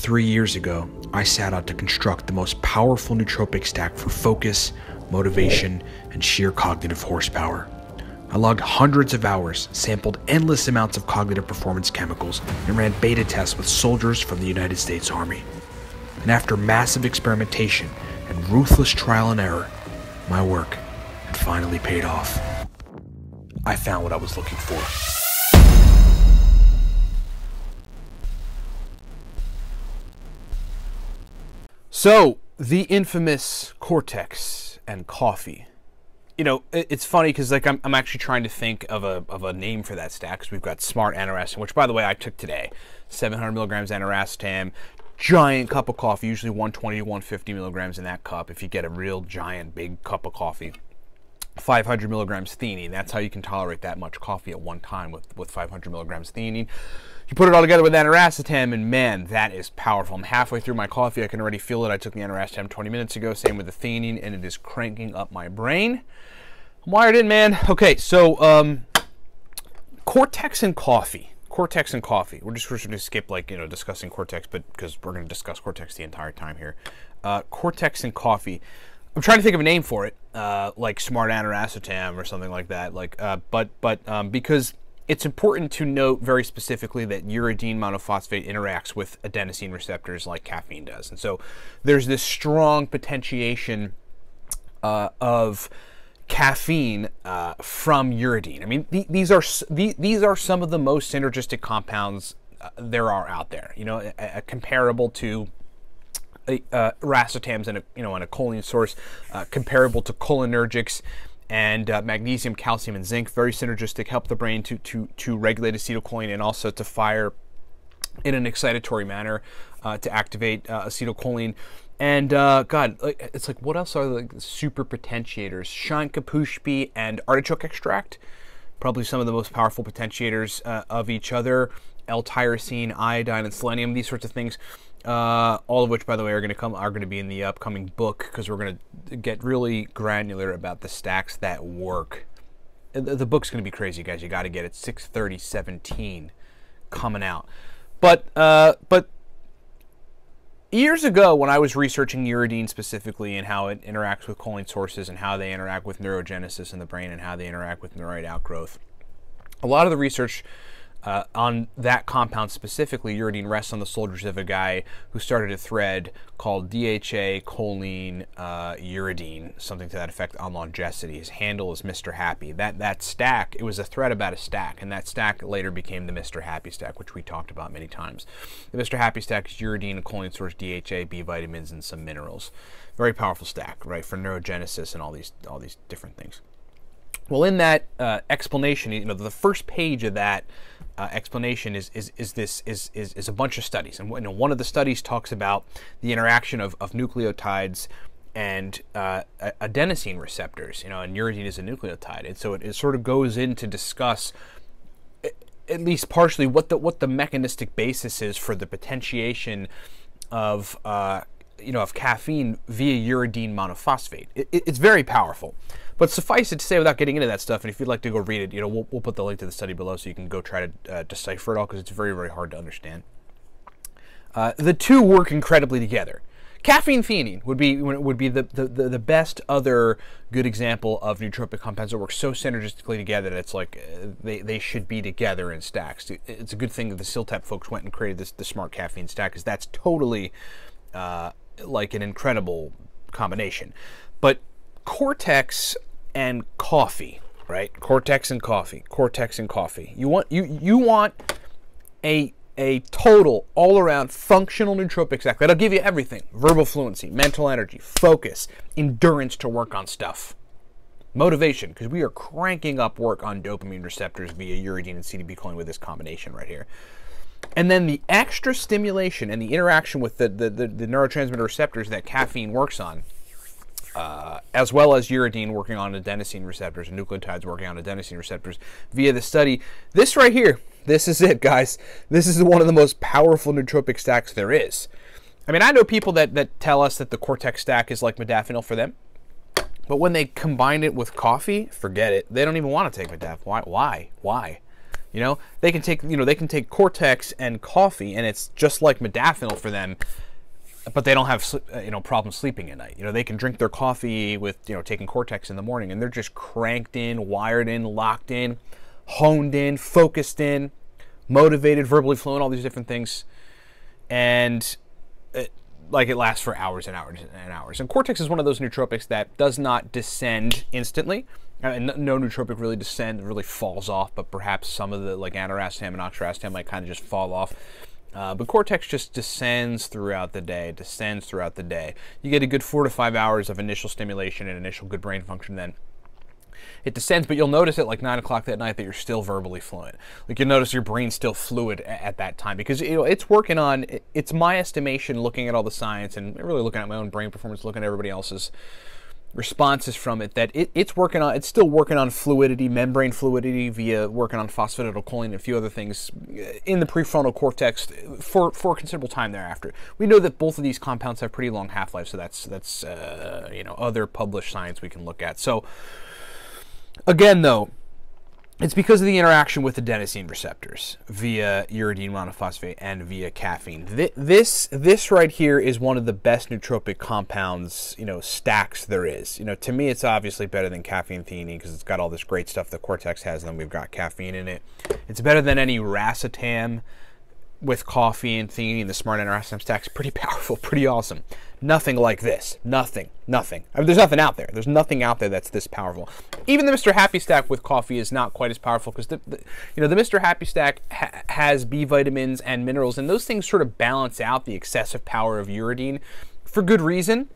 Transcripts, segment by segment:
3 years ago, I set out to construct the most powerful nootropic stack for focus, motivation, and sheer cognitive horsepower. I logged hundreds of hours, sampled endless amounts of cognitive performance chemicals, and ran beta tests with soldiers from the United States Army. And after massive experimentation and ruthless trial and error, my work had finally paid off. I found what I was looking for. So, the infamous Cortex and coffee. You know, it's funny because like I'm actually trying to think of a name for that stack, because we've got Smart Aniracetam, which by the way I took today. 700 milligrams Aniracetam, giant cup of coffee, usually 120 to 150 milligrams in that cup if you get a real giant big cup of coffee. 500 milligrams theanine. That's how you can tolerate that much coffee at one time with 500 milligrams theanine. You put it all together with Aniracetam, and man, that is powerful. I'm halfway through my coffee. I can already feel it. I took the Aniracetam 20 minutes ago. Same with the theanine, and it is cranking up my brain. I'm wired in, man. Okay, so Cortex and coffee. Cortex and coffee. We're just going to skip, like, you know, discussing Cortex, but because we're going to discuss Cortex the entire time here. Cortex and coffee. I'm trying to think of a name for it, like Smart Aniracetam or something like that. Like, because it's important to note very specifically that uridine monophosphate interacts with adenosine receptors like caffeine does, and so there's this strong potentiation of caffeine from uridine. I mean, these are some of the most synergistic compounds there are out there. You know, comparable to racetams and a choline source, comparable to cholinergics and magnesium, calcium, and zinc. Very synergistic, help the brain to regulate acetylcholine and also to fire in an excitatory manner to activate acetylcholine. And God, it's like, what else are the super potentiators? Shankapushpi and artichoke extract, probably some of the most powerful potentiators of each other. L-tyrosine, iodine, and selenium, these sorts of things. All of which, by the way, are going to be in the upcoming book, because we're going to get really granular about the stacks that work. The book's going to be crazy, guys. You got to get it. 6/30/17 coming out. But years ago, when I was researching uridine specifically and how it interacts with choline sources and how they interact with neurogenesis in the brain and how they interact with neurite outgrowth, a lot of the research on that compound specifically, uridine, rests on the shoulders of a guy who started a thread called DHA choline uridine, something to that effect, on longevity. His handle is Mr. Happy. That stack, it was a thread about a stack, and that stack later became the Mr. Happy stack, which we talked about many times. The Mr. Happy stack is uridine, a choline source, DHA, B vitamins, and some minerals. Very powerful stack, right, for neurogenesis and all these different things. Well, in that explanation, you know, the first page of that explanation is a bunch of studies, and one of the studies talks about the interaction of nucleotides and adenosine receptors. You know, and uridine is a nucleotide, and so it sort of goes in to discuss, at least partially, what the mechanistic basis is for the potentiation of of caffeine via uridine monophosphate. It's very powerful. But suffice it to say, without getting into that stuff, and if you'd like to go read it, you know, we'll put the link to the study below so you can go try to decipher it all, because it's very, very hard to understand. The two work incredibly together. Caffeine theanine would be the best other good example of nootropic compounds that work so synergistically together that it's like they should be together in stacks. It's a good thing that the CILTEP folks went and created the Smart Caffeine stack, because that's totally like an incredible combination. But Cortex and coffee, right? Cortex and coffee. Cortex and coffee. You want a total, all-around, functional nootropic stack that'll give you everything: verbal fluency, mental energy, focus, endurance to work on stuff, motivation, because we are cranking up work on dopamine receptors via uridine and CDB-choline with this combination right here. And then the extra stimulation and the interaction with the neurotransmitter receptors that caffeine works on, as well as uridine working on adenosine receptors and nucleotides working on adenosine receptors via the study. This right here, this is it, guys. This is one of the most powerful nootropic stacks there is. I mean, I know people that tell us that the Cortex stack is like modafinil for them, but when they combine it with coffee, forget it. They don't even want to take modafinil. Why? You know, they can take Cortex and coffee, and it's just like modafinil for them, but they don't have problems sleeping at night. You know, they can drink their coffee with taking Cortex in the morning, and they're just cranked in, wired in, locked in, honed in, focused in, motivated, verbally fluent, all these different things, and it lasts for hours and hours and hours. And Cortex is one of those nootropics that does not descend instantly. No nootropic really falls off, but perhaps some of the aniracetam and oxiracetam might kind of just fall off. But Cortex just descends throughout the day, You get a good 4 to 5 hours of initial stimulation and initial good brain function, then it descends, but you'll notice at 9 o'clock that night that you're still verbally fluent. You'll notice your brain's still fluid at that time, because it's working on, it's my estimation, looking at all the science and really looking at my own brain performance, looking at everybody else's responses from it, that it's still working on fluidity, membrane fluidity, via working on phosphatidylcholine and a few other things in the prefrontal cortex for a considerable time thereafter. We know that both of these compounds have pretty long half-lives, so that's other published science we can look at. So again, though, it's because of the interaction with adenosine receptors via uridine monophosphate and via caffeine. This right here is one of the best nootropic compounds, stacks there is. To me, it's obviously better than caffeine theanine because it's got all this great stuff that Cortex has, and then we've got caffeine in it. It's better than any racetam with coffee and theanine. The smart antiracetam stack's pretty powerful, pretty awesome. Nothing like this. Nothing. I mean, there's nothing out there. There's nothing out there that's this powerful. Even the Mr. Happy stack with coffee is not quite as powerful, because the Mr. Happy stack has B vitamins and minerals, and those things sort of balance out the excessive power of uridine for good reason.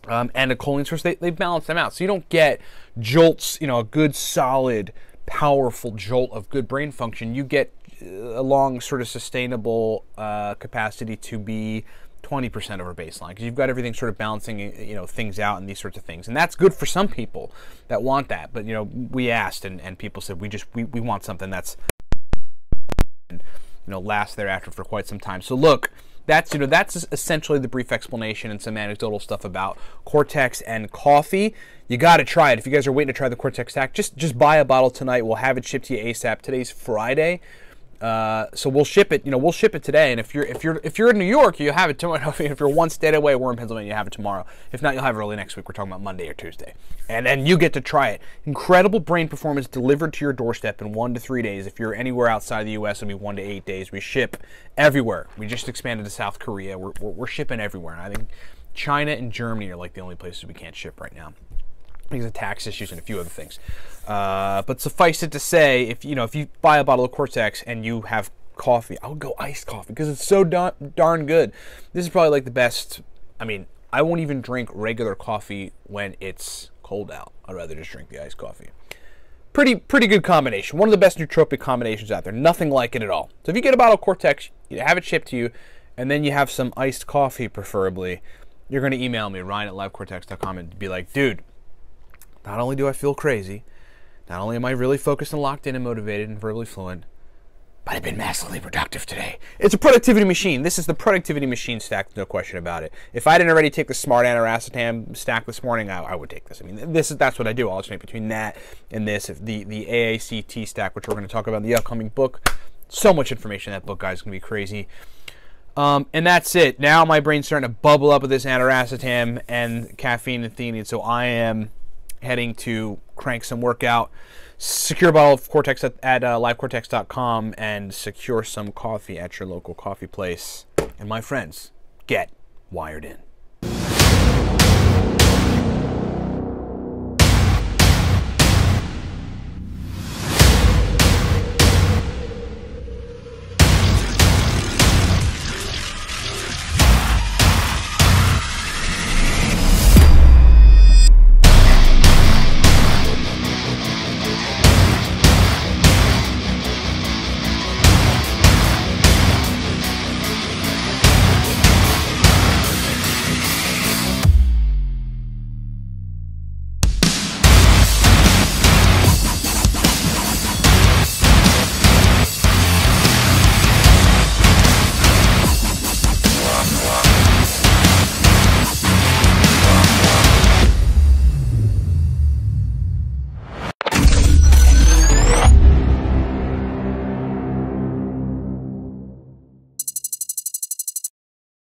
And a choline source, they balance them out. So you don't get jolts, a good, solid, powerful jolt of good brain function. You get a long, sort of sustainable capacity to be 20% over baseline, because you've got everything sort of balancing, things out and these sorts of things. And that's good for some people that want that. But, we asked, and people said, we want something that's, lasts thereafter for quite some time. So look, that's essentially the brief explanation and some anecdotal stuff about Cortex and coffee. You got to try it. If you guys are waiting to try the Cortex stack, just buy a bottle tonight. We'll have it shipped to you ASAP. Today's Friday. So we'll ship it, we'll ship it today. And if you're in New York, you have it tomorrow. If you're one state away, we're in Pennsylvania, you have it tomorrow. If not, you'll have it early next week. We're talking about Monday or Tuesday. And then you get to try it. Incredible brain performance delivered to your doorstep in 1 to 3 days. If you're anywhere outside the U.S., it'll be 1 to 8 days. We ship everywhere. We just expanded to South Korea. We're shipping everywhere. And I think China and Germany are the only places we can't ship right now, because of tax issues and a few other things. But suffice it to say, if you buy a bottle of Cortex and you have coffee, I would go iced coffee, because it's so darn good. This is probably the best. I mean, I won't even drink regular coffee when it's cold out. I'd rather just drink the iced coffee. Pretty good combination. One of the best nootropic combinations out there. Nothing like it at all. So if you get a bottle of Cortex, you have it shipped to you, and then you have some iced coffee, preferably, you're going to email me, ryan@livecortex.com, and be like, dude, not only do I feel crazy, not only am I really focused and locked in and motivated and verbally fluent, but I've been massively productive today. It's a productivity machine. This is the productivity machine stack, no question about it. If I didn't already take the smart antiracetam stack this morning, I would take this. I mean, that's what I do. I'll alternate between that and this. If the AACT stack, which we're going to talk about in the upcoming book. So much information in that book, guys. It's going to be crazy. And that's it. Now my brain's starting to bubble up with this antiracetam and caffeine and theanine, so I am heading to crank some workout, secure a bottle of Cortex at livecortex.com, and secure some coffee at your local coffee place. And my friends, get wired in.